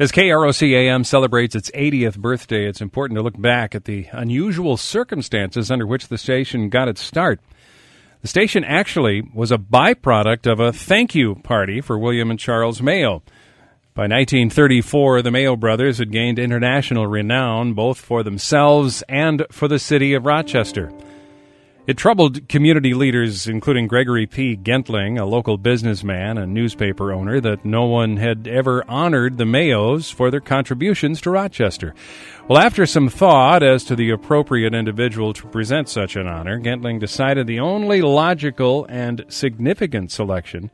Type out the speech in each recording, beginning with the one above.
As KROC-AM celebrates its 80th birthday, it's important to look back at the unusual circumstances under which the station got its start. The station actually was a byproduct of a thank you party for William and Charles Mayo. By 1934, the Mayo brothers had gained international renown both for themselves and for the city of Rochester. It troubled community leaders, including Gregory P. Gentling, a local businessman and newspaper owner, that no one had ever honored the Mayos for their contributions to Rochester. Well, after some thought as to the appropriate individual to present such an honor, Gentling decided the only logical and significant selection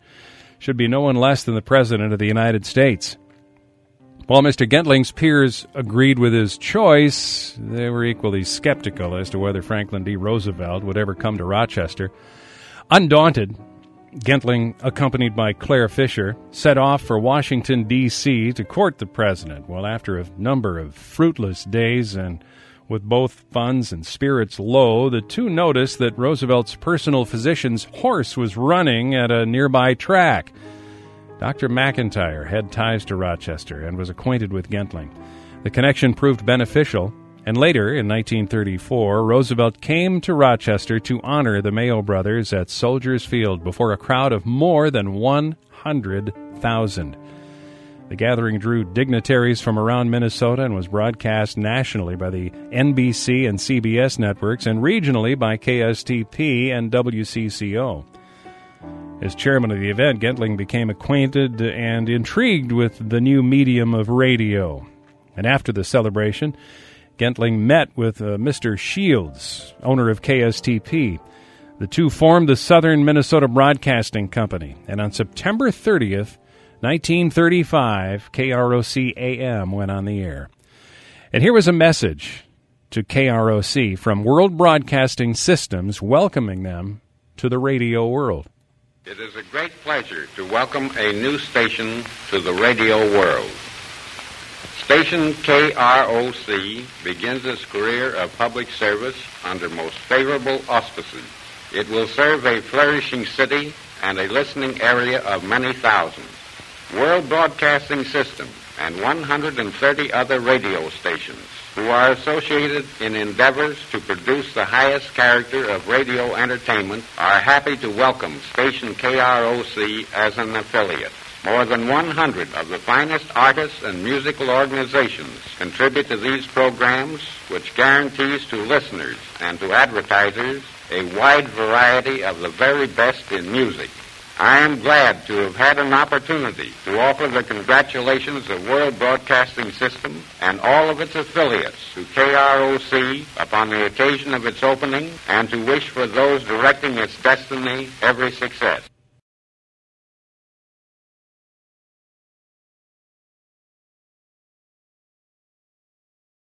should be no one less than the President of the United States. While Mr. Gentling's peers agreed with his choice, they were equally skeptical as to whether Franklin D. Roosevelt would ever come to Rochester. Undaunted, Gentling, accompanied by Claire Fisher, set off for Washington, D.C. to court the president. Well, after a number of fruitless days and with both funds and spirits low, the two noticed that Roosevelt's personal physician's horse was running at a nearby track. Dr. McIntyre had ties to Rochester and was acquainted with Gentling. The connection proved beneficial, and later, in 1934, Roosevelt came to Rochester to honor the Mayo brothers at Soldiers Field before a crowd of more than 100,000. The gathering drew dignitaries from around Minnesota and was broadcast nationally by the NBC and CBS networks and regionally by KSTP and WCCO. As chairman of the event, Gentling became acquainted and intrigued with the new medium of radio. And after the celebration, Gentling met with Mr. Shields, owner of KSTP. The two formed the Southern Minnesota Broadcasting Company, and on September 30th, 1935, KROC-AM went on the air. And here was a message to KROC from World Broadcasting Systems welcoming them to the radio world. It is a great pleasure to welcome a new station to the radio world. Station KROC begins its career of public service under most favorable auspices. It will serve a flourishing city and a listening area of many thousands. World Broadcasting System and 130 other radio stations who are associated in endeavors to produce the highest character of radio entertainment are happy to welcome Station KROC as an affiliate. More than 100 of the finest artists and musical organizations contribute to these programs, which guarantees to listeners and to advertisers a wide variety of the very best in music. I am glad to have had an opportunity to offer the congratulations of World Broadcasting System and all of its affiliates to KROC upon the occasion of its opening and to wish for those directing its destiny every success.